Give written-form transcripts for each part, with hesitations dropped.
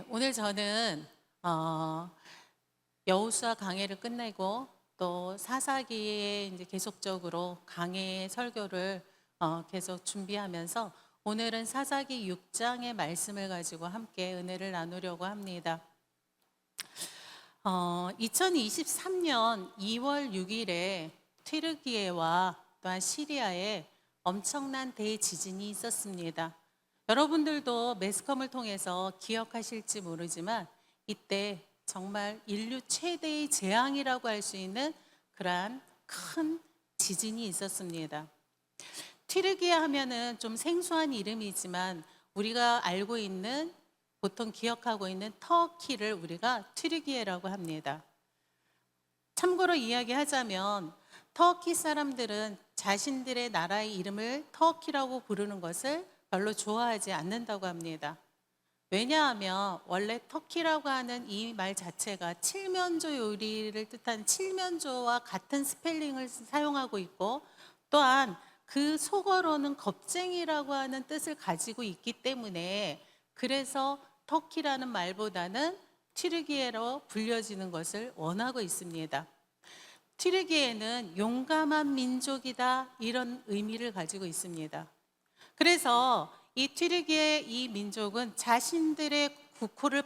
오늘 저는 여호수아 강해를 끝내고 또 사사기에 이제 계속적으로 강해 설교를 계속 준비하면서 오늘은 사사기 6장의 말씀을 가지고 함께 은혜를 나누려고 합니다. 2023년 2월 6일에 튀르기예와 또한 시리아에 엄청난 대지진이 있었습니다. 여러분들도 매스컴을 통해서 기억하실지 모르지만 이때 정말 인류 최대의 재앙이라고 할 수 있는 그러한 큰 지진이 있었습니다. 튀르기예 하면은 좀 생소한 이름이지만 우리가 알고 있는, 보통 기억하고 있는 터키를 우리가 튀르기예라고 합니다. 참고로 이야기하자면 터키 사람들은 자신들의 나라의 이름을 터키라고 부르는 것을 별로 좋아하지 않는다고 합니다. 왜냐하면 원래 터키라고 하는 이 말 자체가 칠면조 요리를 뜻하는 칠면조와 같은 스펠링을 사용하고 있고, 또한 그 속어로는 겁쟁이라고 하는 뜻을 가지고 있기 때문에 그래서 터키라는 말보다는 튀르기예로 불려지는 것을 원하고 있습니다. 튀르기예는 용감한 민족이다, 이런 의미를 가지고 있습니다. 그래서 이 튀르기예 이 민족은 자신들의 국호를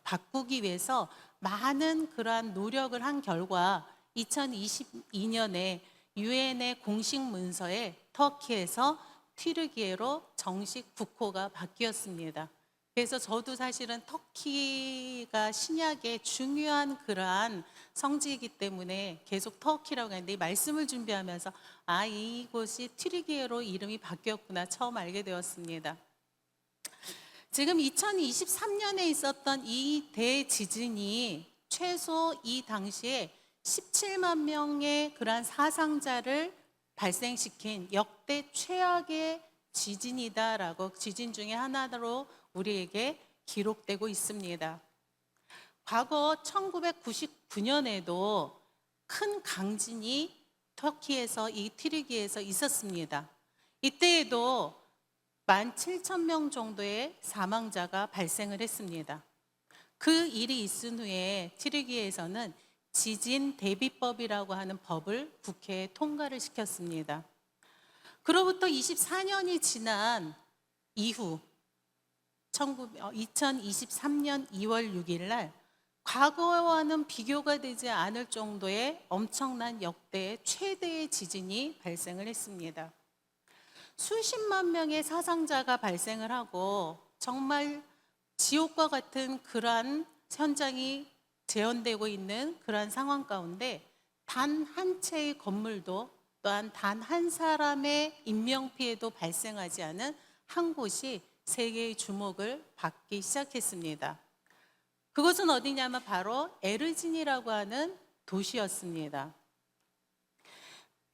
바꾸기 위해서 많은 그러한 노력을 한 결과 2022년에 유엔의 공식 문서에 터키에서 튀르기예로 정식 국호가 바뀌었습니다. 그래서 저도 사실은 터키가 신약의 중요한 그러한 성지이기 때문에 계속 터키라고 했는데, 이 말씀을 준비하면서 이곳이 튀르기예로 이름이 바뀌었구나 처음 알게 되었습니다. 지금 2023년에 있었던 이 대지진이 최소 이 당시에 17만 명의 그러한 사상자를 발생시킨 역대 최악의 지진이다라고, 지진 중에 하나로 우리에게 기록되고 있습니다. 과거 1999년에도 큰 강진이 터키에서 이 튀르기예에서 있었습니다. 이때에도 17,000명 정도의 사망자가 발생을 했습니다. 그 일이 있은 후에 튀르기예에서는 지진 대비법이라고 하는 법을 국회에 통과를 시켰습니다. 그로부터 24년이 지난 이후 2023년 2월 6일 날 과거와는 비교가 되지 않을 정도의 엄청난 역대 최대의 지진이 발생을 했습니다. 수십만 명의 사상자가 발생을 하고 정말 지옥과 같은 그러한 현장이 재현되고 있는 그러한 상황 가운데 단 한 채의 건물도, 또한 단 한 사람의 인명피해도 발생하지 않은 한 곳이 세계의 주목을 받기 시작했습니다. 그곳은 어디냐면 바로 에르진이라고 하는 도시였습니다.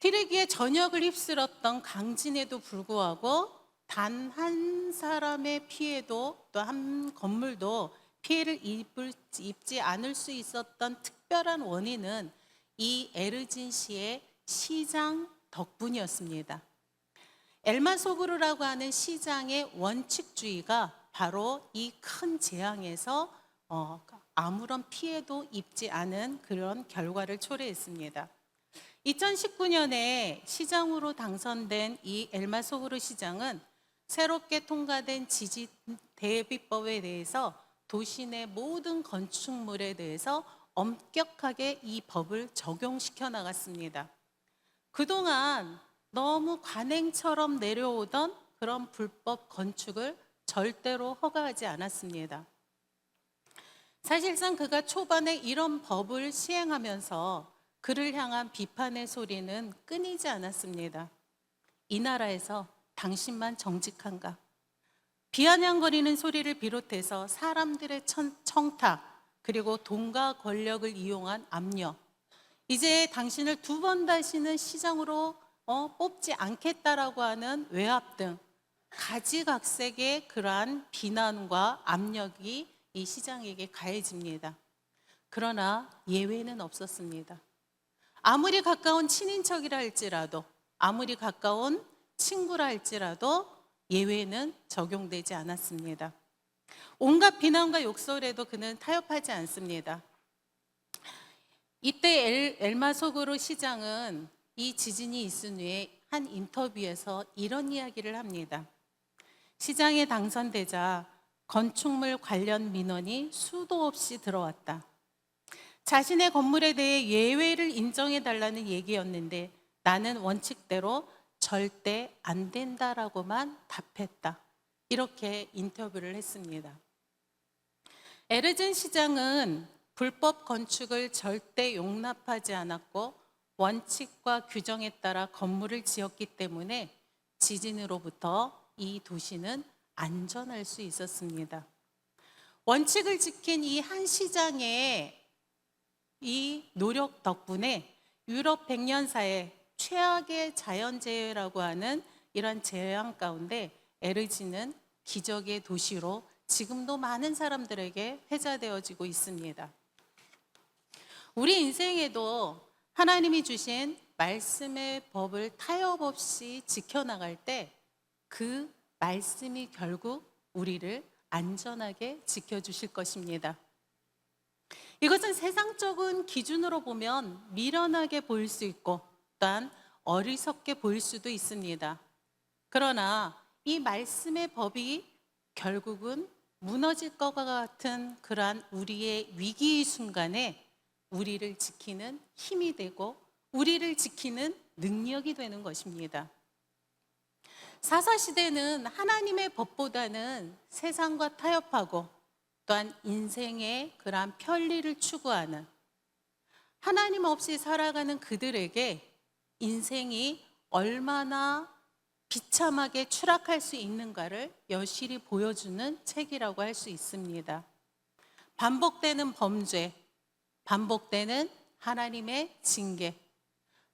튀르기예 전역을 휩쓸었던 강진에도 불구하고 단 한 사람의 피해도, 또 한 건물도 피해를 입지 않을 수 있었던 특별한 원인은 이 에르진시의 시장 덕분이었습니다. 엘마소그르라고 하는 시장의 원칙주의가 바로 이 큰 재앙에서 아무런 피해도 입지 않은 그런 결과를 초래했습니다. 2019년에 시장으로 당선된 이 엘마소그르 시장은 새롭게 통과된 지진 대비법에 대해서 도시 내 모든 건축물에 대해서 엄격하게 이 법을 적용시켜 나갔습니다. 그동안 너무 관행처럼 내려오던 그런 불법 건축을 절대로 허가하지 않았습니다. 사실상 그가 초반에 이런 법을 시행하면서 그를 향한 비판의 소리는 끊이지 않았습니다. 이 나라에서 당신만 정직한가? 비아냥거리는 소리를 비롯해서 사람들의 청탁, 그리고 돈과 권력을 이용한 압력, 이제 당신을 두 번 다시는 시장으로 뽑지 않겠다라고 하는 외압 등 가지각색의 그러한 비난과 압력이 이 시장에게 가해집니다. 그러나 예외는 없었습니다. 아무리 가까운 친인척이라 할지라도, 아무리 가까운 친구라 할지라도 예외는 적용되지 않았습니다. 온갖 비난과 욕설에도 그는 타협하지 않습니다. 이때 엘마소그로 시장은 이 지진이 있은 후에 한 인터뷰에서 이런 이야기를 합니다. 시장에 당선되자 건축물 관련 민원이 수도 없이 들어왔다. 자신의 건물에 대해 예외를 인정해 달라는 얘기였는데 나는 원칙대로 절대 안 된다라고만 답했다. 이렇게 인터뷰를 했습니다. 에르진 시장은 불법 건축을 절대 용납하지 않았고 원칙과 규정에 따라 건물을 지었기 때문에 지진으로부터 이 도시는 안전할 수 있었습니다. 원칙을 지킨 이 한 시장의 이 노력 덕분에 유럽 백년사의 최악의 자연재해라고 하는 이러한 재앙 가운데 에르진은 기적의 도시로 지금도 많은 사람들에게 회자되어지고 있습니다. 우리 인생에도 하나님이 주신 말씀의 법을 타협 없이 지켜나갈 때 그 말씀이 결국 우리를 안전하게 지켜주실 것입니다. 이것은 세상적인 기준으로 보면 미련하게 보일 수 있고 또한 어리석게 보일 수도 있습니다. 그러나 이 말씀의 법이 결국은 무너질 것과 같은 그러한 우리의 위기의 순간에 우리를 지키는 힘이 되고 우리를 지키는 능력이 되는 것입니다. 사사시대는 하나님의 법보다는 세상과 타협하고 또한 인생의 그러한 편리를 추구하는 하나님 없이 살아가는 그들에게 인생이 얼마나 비참하게 추락할 수 있는가를 여실히 보여주는 책이라고 할 수 있습니다. 반복되는 범죄, 반복되는 하나님의 징계,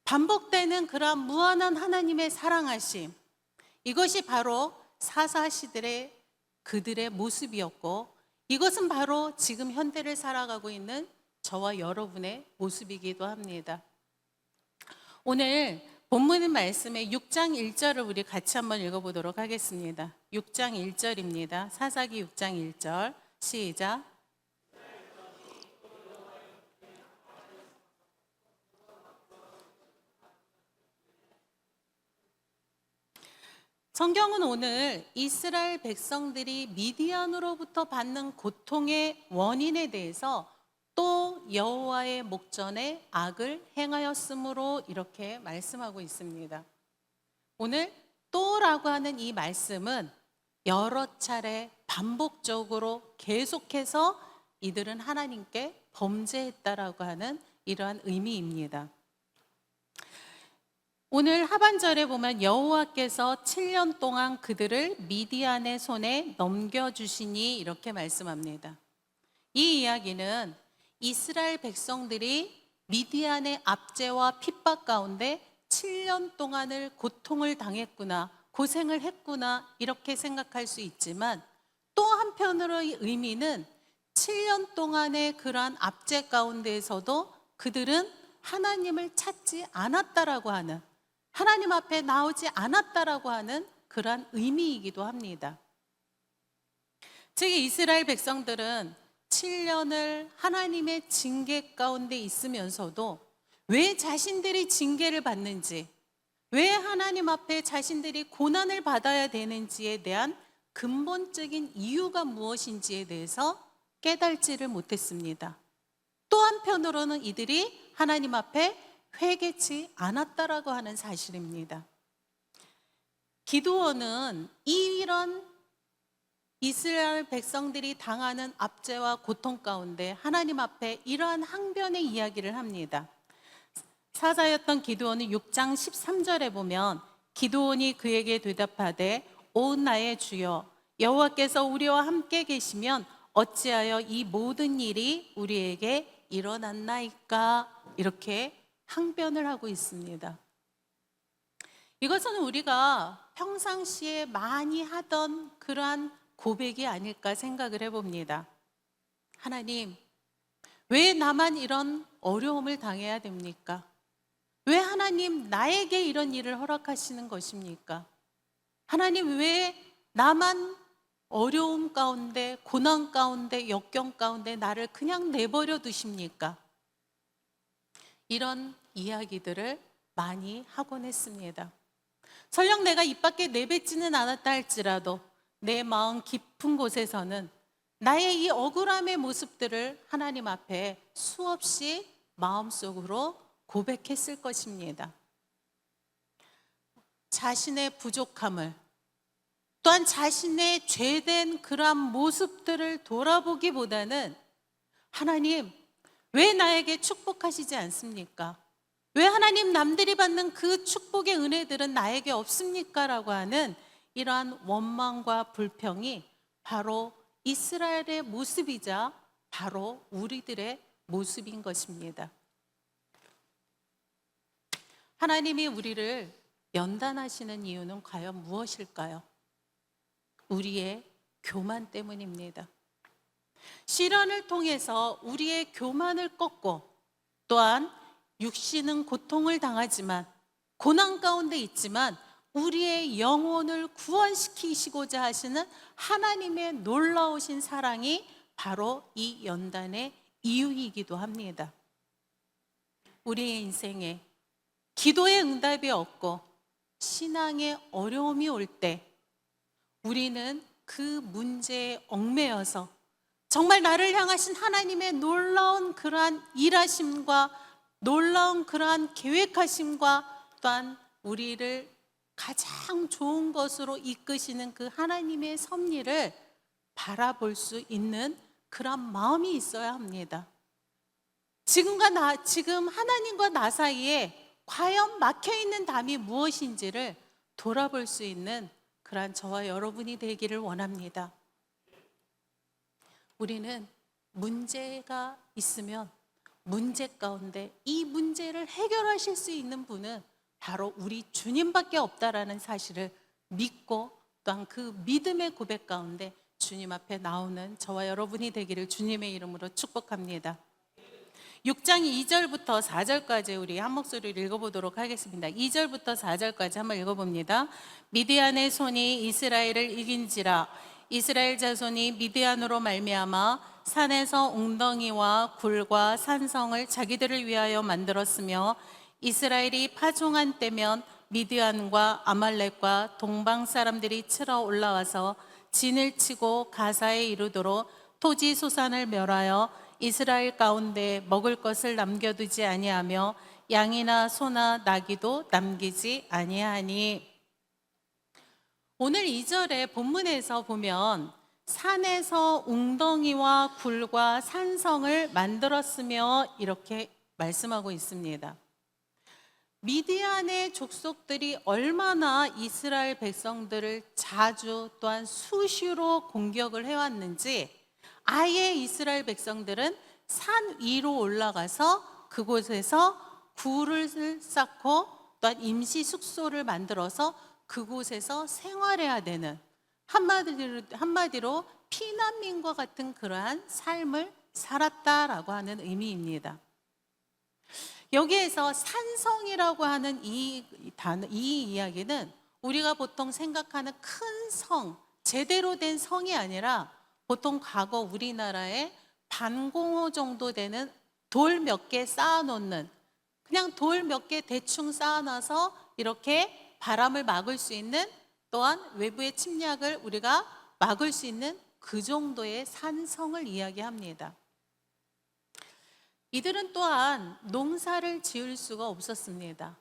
반복되는 그러한 무한한 하나님의 사랑하심, 이것이 바로 사사시대의 그들의 모습이었고 이것은 바로 지금 현대를 살아가고 있는 저와 여러분의 모습이기도 합니다. 오늘 본문 말씀의 6장 1절을 우리 같이 한번 읽어보도록 하겠습니다. 6장 1절입니다. 사사기 6장 1절 시작. 성경은 오늘 이스라엘 백성들이 미디안으로부터 받는 고통의 원인에 대해서 또 여호와의 목전에 악을 행하였으므로 이렇게 말씀하고 있습니다. 오늘 또라고 하는 이 말씀은 여러 차례 반복적으로 계속해서 이들은 하나님께 범죄했다라고 하는 이러한 의미입니다. 오늘 하반절에 보면 여호와께서 7년 동안 그들을 미디안의 손에 넘겨주시니 이렇게 말씀합니다. 이 이야기는 이스라엘 백성들이 미디안의 압제와 핍박 가운데 7년 동안을 고통을 당했구나, 고생을 했구나 이렇게 생각할 수 있지만 또 한편으로의 의미는 7년 동안의 그러한 압제 가운데에서도 그들은 하나님을 찾지 않았다라고 하는 하나님 앞에 나오지 않았다라고 하는 그러한 의미이기도 합니다. 즉 이스라엘 백성들은 7년을 하나님의 징계 가운데 있으면서도 왜 자신들이 징계를 받는지, 왜 하나님 앞에 자신들이 고난을 받아야 되는지에 대한 근본적인 이유가 무엇인지에 대해서 깨달지를 못했습니다. 또 한편으로는 이들이 하나님 앞에 회개치 않았다라고 하는 사실입니다. 기드온은 이런 이스라엘 백성들이 당하는 압제와 고통 가운데 하나님 앞에 이러한 항변의 이야기를 합니다. 사사였던 기드온은 6장 13절에 보면 기드온이 그에게 대답하되 오 나의 주여 여호와께서 우리와 함께 계시면 어찌하여 이 모든 일이 우리에게 일어났나이까 이렇게 항변을 하고 있습니다. 이것은 우리가 평상시에 많이 하던 그러한 고백이 아닐까 생각을 해봅니다. 하나님, 왜 나만 이런 어려움을 당해야 됩니까? 왜 하나님 나에게 이런 일을 허락하시는 것입니까? 하나님 왜 나만 어려움 가운데, 고난 가운데, 역경 가운데 나를 그냥 내버려 두십니까? 이런 이야기들을 많이 하곤 했습니다. 설령 내가 입 밖에 내뱉지는 않았다 할지라도 내 마음 깊은 곳에서는 나의 이 억울함의 모습들을 하나님 앞에 수없이 마음속으로 고백했을 것입니다. 자신의 부족함을, 또한 자신의 죄된 그러한 모습들을 돌아보기보다는 하나님, 왜 나에게 축복하시지 않습니까? 왜 하나님 남들이 받는 그 축복의 은혜들은 나에게 없습니까? 라고 하는 이러한 원망과 불평이 바로 이스라엘의 모습이자 바로 우리들의 모습인 것입니다. 하나님이 우리를 연단하시는 이유는 과연 무엇일까요? 우리의 교만 때문입니다. 시련을 통해서 우리의 교만을 꺾고, 또한 육신은 고통을 당하지만 고난 가운데 있지만 우리의 영혼을 구원시키시고자 하시는 하나님의 놀라우신 사랑이 바로 이 연단의 이유이기도 합니다. 우리의 인생에 기도의 응답이 없고 신앙의 어려움이 올 때 우리는 그 문제에 얽매여서 정말 나를 향하신 하나님의 놀라운 그러한 일하심과 놀라운 그러한 계획하심과 또한 우리를 가장 좋은 것으로 이끄시는 그 하나님의 섭리를 바라볼 수 있는 그런 마음이 있어야 합니다. 지금 하나님과 나 사이에 과연 막혀있는 담이 무엇인지를 돌아볼 수 있는 그러한 저와 여러분이 되기를 원합니다. 우리는 문제가 있으면 문제 가운데 이 문제를 해결하실 수 있는 분은 바로 우리 주님밖에 없다라는 사실을 믿고, 또한 그 믿음의 고백 가운데 주님 앞에 나오는 저와 여러분이 되기를 주님의 이름으로 축복합니다. 6장 2절부터 4절까지 우리 한 목소리를 읽어보도록 하겠습니다. 2절부터 4절까지 한번 읽어봅니다. 미디안의 손이 이스라엘을 이긴지라. 이스라엘 자손이 미디안으로 말미암아 산에서 웅덩이와 굴과 산성을 자기들을 위하여 만들었으며, 이스라엘이 파종한 때면 미디안과 아말렉과 동방 사람들이 치러 올라와서 진을 치고 가사에 이르도록 토지 소산을 멸하여 이스라엘 가운데 먹을 것을 남겨두지 아니하며 양이나 소나 나귀도 남기지 아니하니. 오늘 2절의 본문에서 보면 산에서 웅덩이와 굴과 산성을 만들었으며 이렇게 말씀하고 있습니다. 미디안의 족속들이 얼마나 이스라엘 백성들을 자주 또한 수시로 공격을 해왔는지, 아예 이스라엘 백성들은 산 위로 올라가서 그곳에서 굴을 쌓고 또한 임시 숙소를 만들어서 그곳에서 생활해야 되는, 한마디로 피난민과 같은 그러한 삶을 살았다라고 하는 의미입니다. 여기에서 산성이라고 하는 이 이야기는 우리가 보통 생각하는 큰 성, 제대로 된 성이 아니라 보통 과거 우리나라에 반공호 정도 되는 돌 몇 개 쌓아놓는, 그냥 돌 몇 개 대충 쌓아놔서 이렇게 바람을 막을 수 있는, 또한 외부의 침략을 우리가 막을 수 있는 그 정도의 산성을 이야기합니다. 이들은 또한 농사를 지을 수가 없었습니다.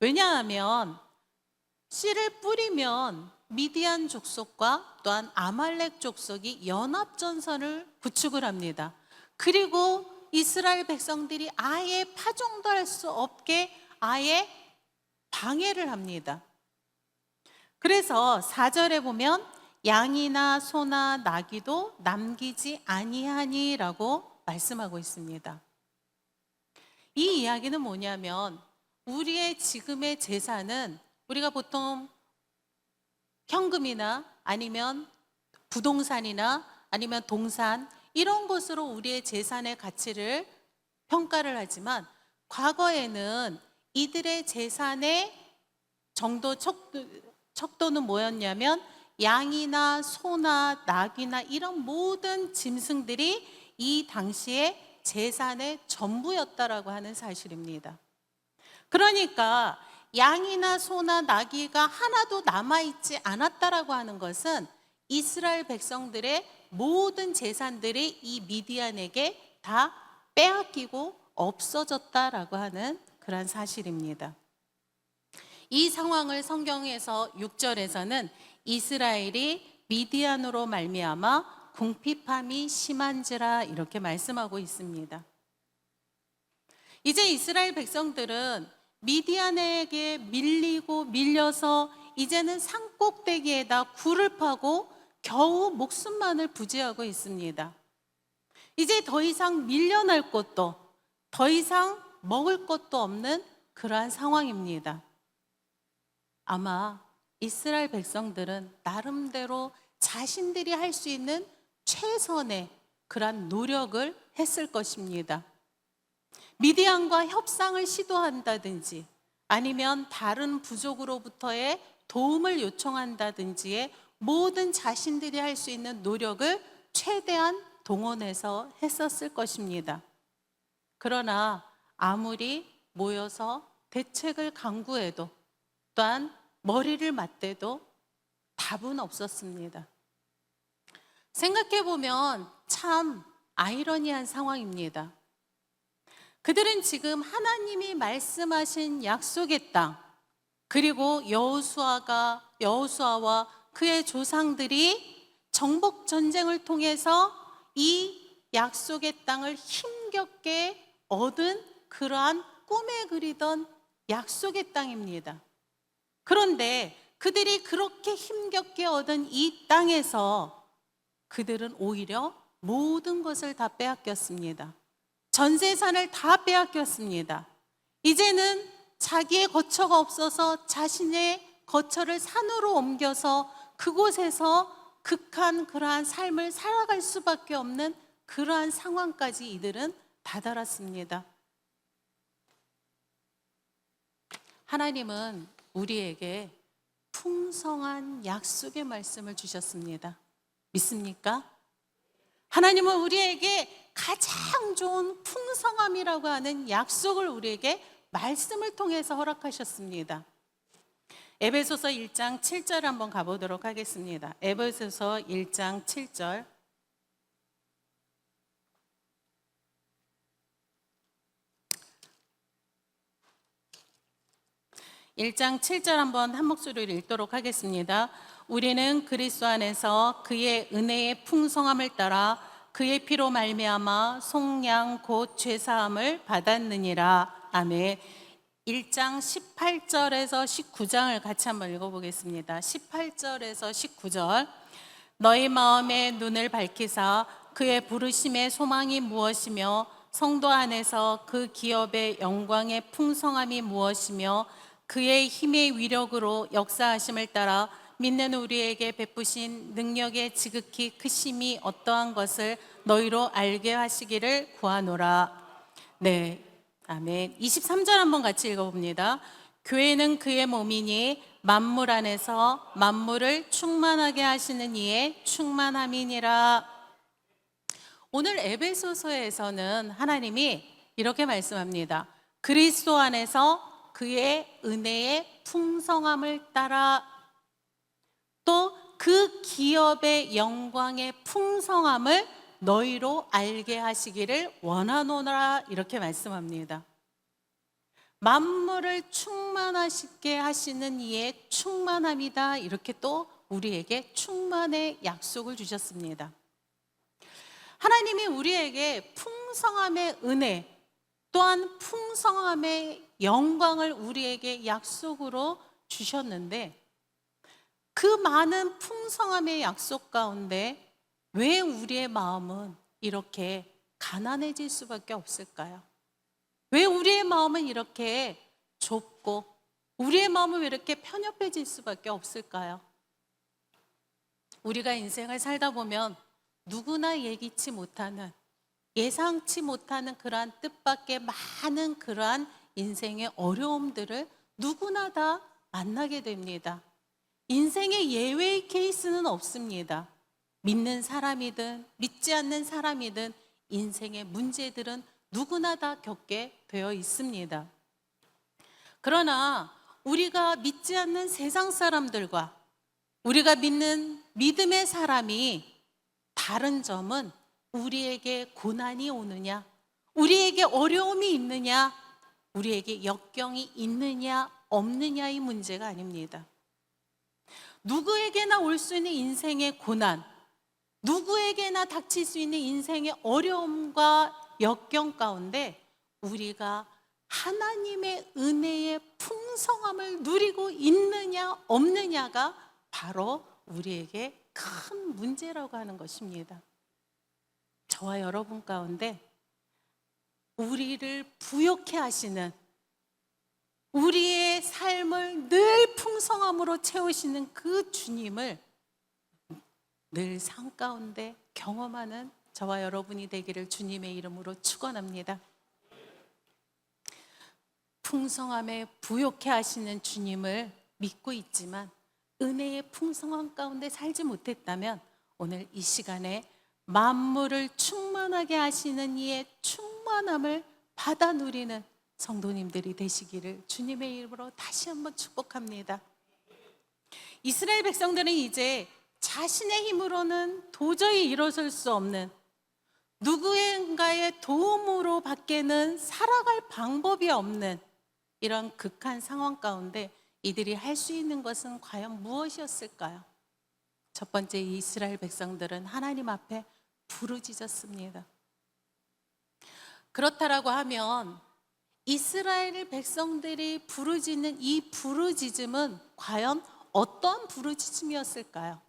왜냐하면 씨를 뿌리면 미디안 족속과 또한 아말렉 족속이 연합전선을 구축을 합니다. 그리고 이스라엘 백성들이 아예 파종도 할 수 없게 아예 방해를 합니다. 그래서 4절에 보면 양이나 소나 나귀도 남기지 아니하니라고 말씀하고 있습니다. 이 이야기는 뭐냐면 우리의 지금의 재산은 우리가 보통 현금이나 아니면 부동산이나 아니면 동산, 이런 것으로 우리의 재산의 가치를 평가를 하지만, 과거에는 이들의 재산의 척도는 뭐였냐면 양이나 소나 낙이나 이런 모든 짐승들이 이 당시에 재산의 전부였다라고 하는 사실입니다. 그러니까 양이나 소나 나귀가 하나도 남아있지 않았다라고 하는 것은 이스라엘 백성들의 모든 재산들이 이 미디안에게 다 빼앗기고 없어졌다라고 하는 그런 사실입니다. 이 상황을 성경에서 6절에서는 이스라엘이 미디안으로 말미암아 궁핍함이 심한지라 이렇게 말씀하고 있습니다. 이제 이스라엘 백성들은 미디안에게 밀리고 밀려서 이제는 산꼭대기에다 굴을 파고 겨우 목숨만을 부지하고 있습니다. 이제 더 이상 밀려날 곳도 더 이상 먹을 것도 없는 그러한 상황입니다. 아마 이스라엘 백성들은 나름대로 자신들이 할 수 있는 최선의 그러한 노력을 했을 것입니다. 미디안과 협상을 시도한다든지 아니면 다른 부족으로부터의 도움을 요청한다든지의 모든 자신들이 할 수 있는 노력을 최대한 동원해서 했었을 것입니다. 그러나 아무리 모여서 대책을 강구해도 또한 머리를 맞대도 답은 없었습니다. 생각해보면 참 아이러니한 상황입니다. 그들은 지금 하나님이 말씀하신 약속의 땅, 그리고 여호수아와 그의 조상들이 정복 전쟁을 통해서 이 약속의 땅을 힘겹게 얻은 그러한 꿈에 그리던 약속의 땅입니다. 그런데 그들이 그렇게 힘겹게 얻은 이 땅에서 그들은 오히려 모든 것을 다 빼앗겼습니다. 전 재산을 다 빼앗겼습니다. 이제는 자기의 거처가 없어서 자신의 거처를 산으로 옮겨서 그곳에서 극한 그러한 삶을 살아갈 수밖에 없는 그러한 상황까지 이들은 다다랐습니다. 하나님은 우리에게 풍성한 약속의 말씀을 주셨습니다. 믿습니까? 하나님은 우리에게 가장 좋은 풍성함이라고 하는 약속을 우리에게 말씀을 통해서 허락하셨습니다. 에베소서 1장 7절 한번 가보도록 하겠습니다. 에베소서 1장 7절. (1장 7절) 한번 한 목소리로 읽도록 하겠습니다. 우리는 그리스도 안에서 그의 은혜의 풍성함을 따라 그의 피로 말미암아 속량 곧 죄사함을 받았느니라. 아멘. 1장 18절에서 19장을 같이 한번 읽어보겠습니다. 18절에서 19절. 너희 마음의 눈을 밝히사 그의 부르심의 소망이 무엇이며 성도 안에서 그 기업의 영광의 풍성함이 무엇이며 그의 힘의 위력으로 역사하심을 따라 믿는 우리에게 베푸신 능력의 지극히 크심이 어떠한 것을 너희로 알게 하시기를 구하노라. 네, 아멘. 23절 한번 같이 읽어봅니다. 교회는 그의 몸이니 만물 안에서 만물을 충만하게 하시는 이의 충만함이니라. 오늘 에베소서에서는 하나님이 이렇게 말씀합니다. 그리스도 안에서 그의 은혜의 풍성함을 따라 또 그 기업의 영광의 풍성함을 너희로 알게 하시기를 원하노라 이렇게 말씀합니다. 만물을 충만하시게 하시는 이의 충만함이다 이렇게 또 우리에게 충만의 약속을 주셨습니다. 하나님이 우리에게 풍성함의 은혜 또한 풍성함의 영광을 우리에게 약속으로 주셨는데 그 많은 풍성함의 약속 가운데 왜 우리의 마음은 이렇게 가난해질 수밖에 없을까요? 왜 우리의 마음은 이렇게 좁고 우리의 마음은 왜 이렇게 편협해질 수밖에 없을까요? 우리가 인생을 살다 보면 누구나 예기치 못하는 예상치 못하는 그러한 뜻밖의 많은 그러한 인생의 어려움들을 누구나 다 만나게 됩니다. 인생의 예외의 케이스는 없습니다. 믿는 사람이든 믿지 않는 사람이든 인생의 문제들은 누구나 다 겪게 되어 있습니다. 그러나 우리가 믿지 않는 세상 사람들과 우리가 믿는 믿음의 사람이 다른 점은 우리에게 고난이 오느냐, 우리에게 어려움이 있느냐, 우리에게 역경이 있느냐 없느냐의 문제가 아닙니다. 누구에게나 올 수 있는 인생의 고난, 누구에게나 닥칠 수 있는 인생의 어려움과 역경 가운데 우리가 하나님의 은혜의 풍성함을 누리고 있느냐 없느냐가 바로 우리에게 큰 문제라고 하는 것입니다. 저와 여러분 가운데 우리를 부욕해 하시는, 우리의 삶을 늘 풍성함으로 채우시는 그 주님을 늘 삶 가운데 경험하는 저와 여러분이 되기를 주님의 이름으로 축원합니다. 풍성함에 부욕해 하시는 주님을 믿고 있지만 은혜의 풍성함 가운데 살지 못했다면 오늘 이 시간에 만물을 충만하게 하시는 이의 충만함을 받아 누리는 성도님들이 되시기를 주님의 이름으로 다시 한번 축복합니다. 이스라엘 백성들은 이제 자신의 힘으로는 도저히 일어설 수 없는, 누구인가의 도움으로 밖에는 살아갈 방법이 없는 이런 극한 상황 가운데 이들이 할 수 있는 것은 과연 무엇이었을까요? 첫 번째, 이스라엘 백성들은 하나님 앞에 부르짖었습니다. 그렇다라고 하면 이스라엘 백성들이 부르짖는 이 부르짖음은 과연 어떤 부르짖음이었을까요?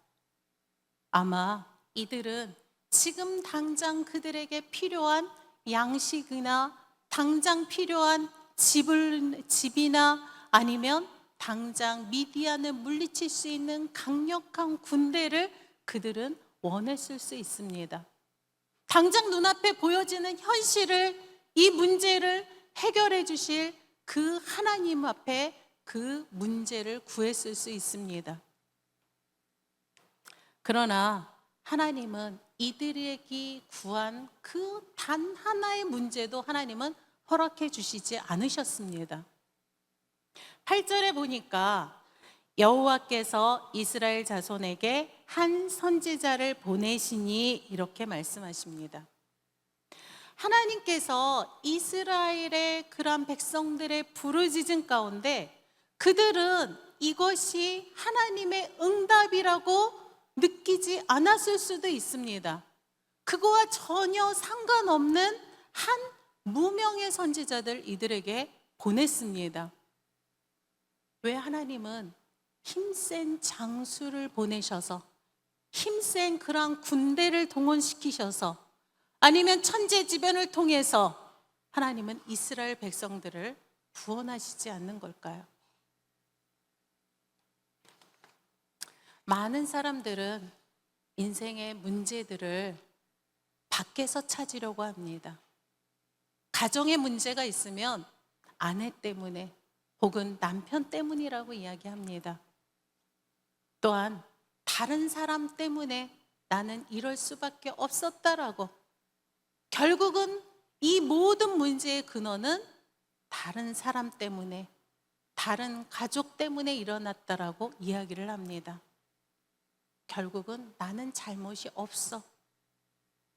아마 이들은 지금 당장 그들에게 필요한 양식이나 당장 필요한 집이나 아니면 당장 미디안을 물리칠 수 있는 강력한 군대를 그들은 원했을 수 있습니다. 당장 눈앞에 보여지는 현실을, 이 문제를 해결해 주실 그 하나님 앞에 그 문제를 구했을 수 있습니다. 그러나 하나님은 이들에게 구한 그 단 하나의 문제도 하나님은 허락해 주시지 않으셨습니다. 8절에 보니까 여호와께서 이스라엘 자손에게 한 선지자를 보내시니 이렇게 말씀하십니다. 하나님께서 이스라엘의 그런 백성들의 부르짖음 가운데 그들은 이것이 하나님의 응답이라고 느끼지 않았을 수도 있습니다. 그거와 전혀 상관없는 한 무명의 선지자들 이들에게 보냈습니다. 왜 하나님은 힘센 장수를 보내셔서, 힘센 그런 군대를 동원시키셔서, 아니면 천재지변을 통해서 하나님은 이스라엘 백성들을 구원하시지 않는 걸까요? 많은 사람들은 인생의 문제들을 밖에서 찾으려고 합니다. 가정에 문제가 있으면 아내 때문에 혹은 남편 때문이라고 이야기합니다. 또한 다른 사람 때문에 나는 이럴 수밖에 없었다라고, 결국은 이 모든 문제의 근원은 다른 사람 때문에, 다른 가족 때문에 일어났다라고 이야기를 합니다. 결국은 나는 잘못이 없어,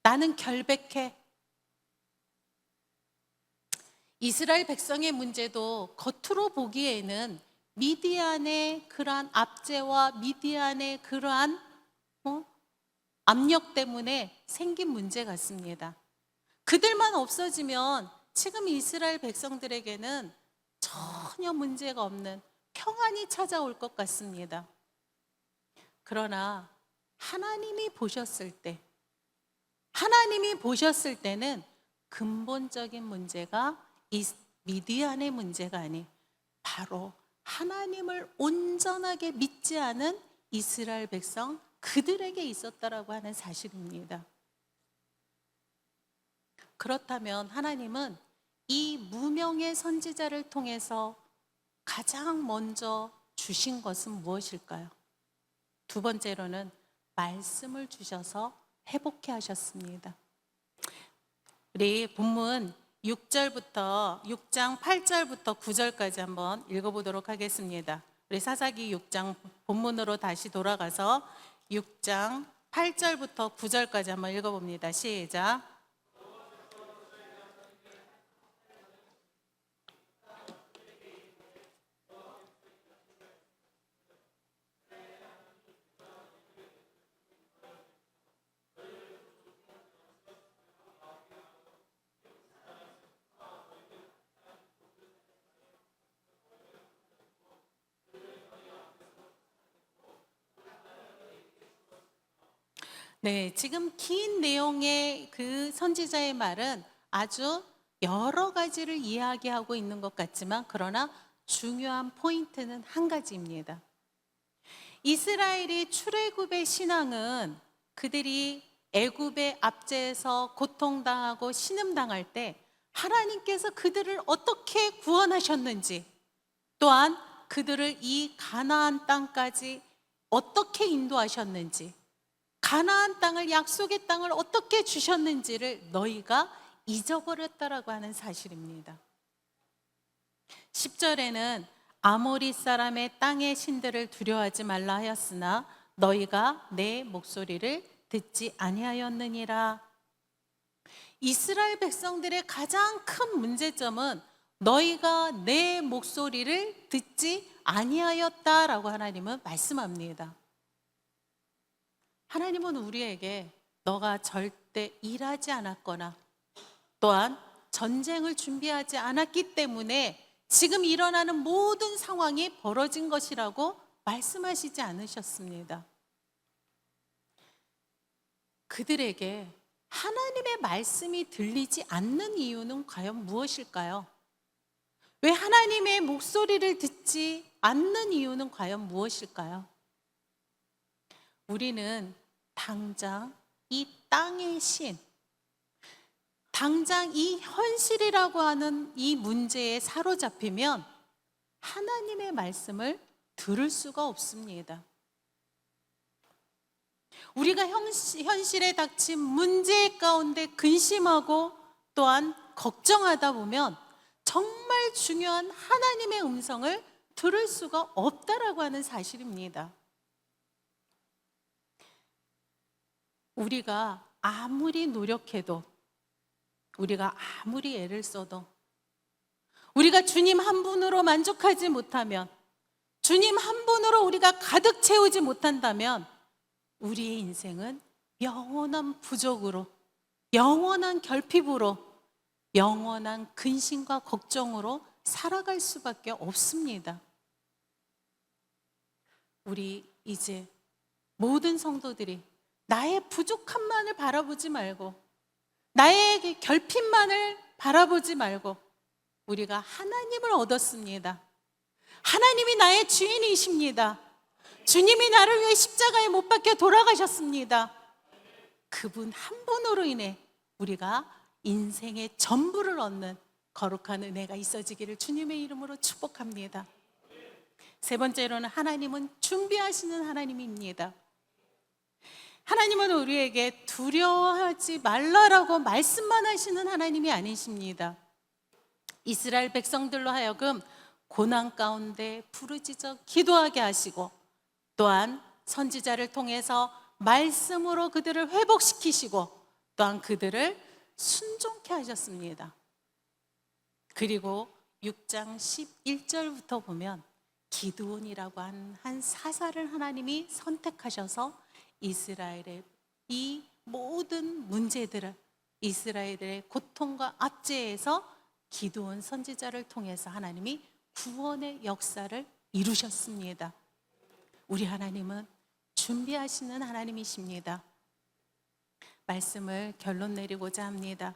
나는 결백해. 이스라엘 백성의 문제도 겉으로 보기에는 미디안의 그러한 압제와 미디안의 그러한 압력 때문에 생긴 문제 같습니다. 그들만 없어지면 지금 이스라엘 백성들에게는 전혀 문제가 없는 평안이 찾아올 것 같습니다. 그러나 하나님이 보셨을 때는 근본적인 문제가 이 미디안의 문제가 아닌 바로 하나님을 온전하게 믿지 않은 이스라엘 백성 그들에게 있었다라고 하는 사실입니다. 그렇다면 하나님은 이 무명의 선지자를 통해서 가장 먼저 주신 것은 무엇일까요? 두 번째로는 말씀을 주셔서 회복해 하셨습니다. 우리 본문 6장 8절부터 9절까지 한번 읽어보도록 하겠습니다. 우리 사사기 6장 본문으로 다시 돌아가서 6장 8절부터 9절까지 한번 읽어봅니다. 시작. 네, 지금 긴 내용의 그 선지자의 말은 아주 여러 가지를 이야기하고 있는 것 같지만 그러나 중요한 포인트는 한 가지입니다. 이스라엘이 출애굽의 신앙은 그들이 애굽의 압제에서 고통당하고 신음당할 때 하나님께서 그들을 어떻게 구원하셨는지, 또한 그들을 이 가나안 땅까지 어떻게 인도하셨는지, 가나안 땅을, 약속의 땅을 어떻게 주셨는지를 너희가 잊어버렸다라고 하는 사실입니다. 10절에는 아모리 사람의 땅의 신들을 두려워하지 말라 하였으나 너희가 내 목소리를 듣지 아니하였느니라. 이스라엘 백성들의 가장 큰 문제점은 너희가 내 목소리를 듣지 아니하였다라고 하나님은 말씀합니다. 하나님은 우리에게 너가 절대 일하지 않았거나 또한 전쟁을 준비하지 않았기 때문에 지금 일어나는 모든 상황이 벌어진 것이라고 말씀하시지 않으셨습니다. 그들에게 하나님의 말씀이 들리지 않는 이유는 과연 무엇일까요? 왜 하나님의 목소리를 듣지 않는 이유는 과연 무엇일까요? 우리는 당장 이 땅의 신, 당장 이 현실이라고 하는 이 문제에 사로잡히면 하나님의 말씀을 들을 수가 없습니다. 우리가 현실에 닥친 문제 가운데 근심하고 또한 걱정하다 보면 정말 중요한 하나님의 음성을 들을 수가 없다라고 하는 사실입니다. 우리가 아무리 노력해도, 우리가 아무리 애를 써도, 우리가 주님 한 분으로 만족하지 못하면, 주님 한 분으로 우리가 가득 채우지 못한다면 우리의 인생은 영원한 부족으로, 영원한 결핍으로, 영원한 근심과 걱정으로 살아갈 수밖에 없습니다. 우리 이제 모든 성도들이 나의 부족함만을 바라보지 말고, 나의 결핍만을 바라보지 말고 우리가 하나님을 얻었습니다. 하나님이 나의 주인이십니다. 주님이 나를 위해 십자가에 못 박혀 돌아가셨습니다. 그분 한 분으로 인해 우리가 인생의 전부를 얻는 거룩한 은혜가 있어지기를 주님의 이름으로 축복합니다. 세 번째로는 하나님은 준비하시는 하나님입니다. 하나님은 우리에게 두려워하지 말라라고 말씀만 하시는 하나님이 아니십니다. 이스라엘 백성들로 하여금 고난 가운데 부르짖어 기도하게 하시고 또한 선지자를 통해서 말씀으로 그들을 회복시키시고 또한 그들을 순종케 하셨습니다. 그리고 6장 11절부터 보면 기드온이라고 한 사사를 하나님이 선택하셔서 이스라엘의 이 모든 문제들을, 이스라엘의 고통과 압제에서 기드온 선지자를 통해서 하나님이 구원의 역사를 이루셨습니다. 우리 하나님은 준비하시는 하나님이십니다. 말씀을 결론 내리고자 합니다.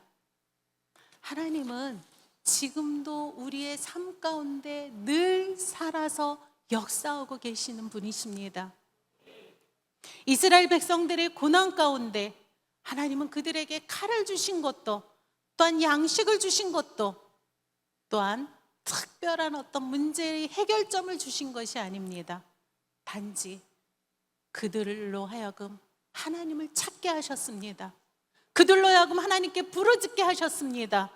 하나님은 지금도 우리의 삶 가운데 늘 살아서 역사하고 계시는 분이십니다. 이스라엘 백성들의 고난 가운데 하나님은 그들에게 칼을 주신 것도, 또한 양식을 주신 것도, 또한 특별한 어떤 문제의 해결점을 주신 것이 아닙니다. 단지 그들로 하여금 하나님을 찾게 하셨습니다. 그들로 하여금 하나님께 부르짖게 하셨습니다.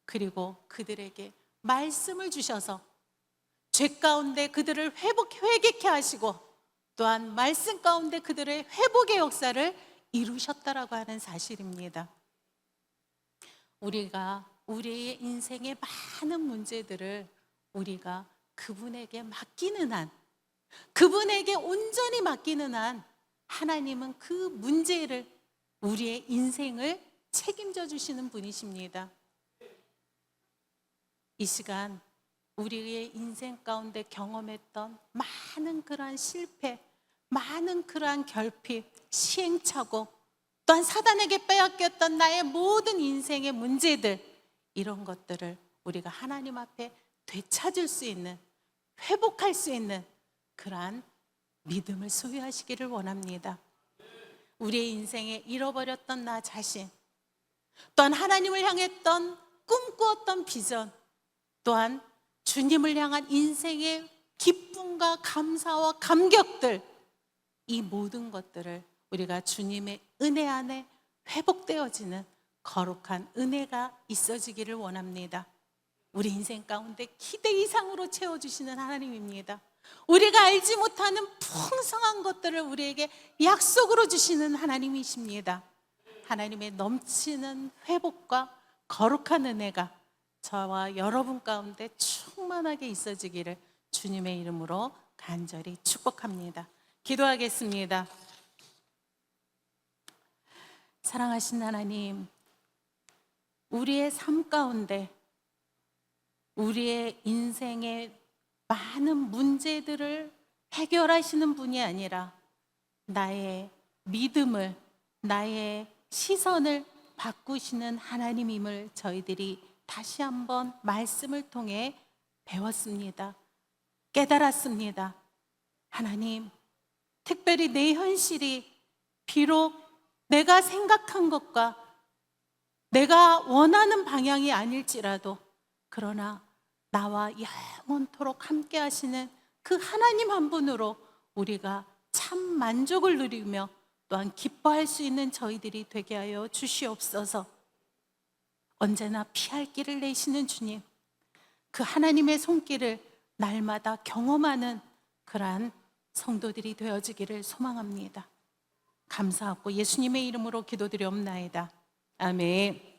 그리고 그들에게 말씀을 주셔서 죄 가운데 그들을 회개케 하시고 또한 말씀 가운데 그들의 회복의 역사를 이루셨다라고 하는 사실입니다. 우리가 우리의 인생의 많은 문제들을 우리가 그분에게 맡기는 한, 그분에게 온전히 맡기는 한, 하나님은 그 문제를, 우리의 인생을 책임져 주시는 분이십니다. 이 시간 우리의 인생 가운데 경험했던 많은 그러한 실패, 많은 그러한 결핍, 시행착오, 또한 사단에게 빼앗겼던 나의 모든 인생의 문제들, 이런 것들을 우리가 하나님 앞에 되찾을 수 있는, 회복할 수 있는 그러한 믿음을 소유하시기를 원합니다. 우리의 인생에 잃어버렸던 나 자신, 또한 하나님을 향했던 꿈꾸었던 비전, 또한 주님을 향한 인생의 기쁨과 감사와 감격들, 이 모든 것들을 우리가 주님의 은혜 안에 회복되어지는 거룩한 은혜가 있어지기를 원합니다. 우리 인생 가운데 기대 이상으로 채워주시는 하나님입니다. 우리가 알지 못하는 풍성한 것들을 우리에게 약속으로 주시는 하나님이십니다. 하나님의 넘치는 회복과 거룩한 은혜가 저와 여러분 가운데 충만하게 있어지기를 주님의 이름으로 간절히 축복합니다. 기도하겠습니다. 사랑하신 하나님, 우리의 삶 가운데 우리의 인생의 많은 문제들을 해결하시는 분이 아니라 나의 믿음을, 나의 시선을 바꾸시는 하나님임을 저희들이 다시 한번 말씀을 통해 배웠습니다. 깨달았습니다. 하나님, 특별히 내 현실이 비록 내가 생각한 것과 내가 원하는 방향이 아닐지라도, 그러나 나와 영원토록 함께 하시는 그 하나님 한 분으로 우리가 참 만족을 누리며 또한 기뻐할 수 있는 저희들이 되게 하여 주시옵소서. 언제나 피할 길을 내시는 주님, 그 하나님의 손길을 날마다 경험하는 그러한 성도들이 되어지기를 소망합니다. 감사하고 예수님의 이름으로 기도드리옵나이다. 아멘.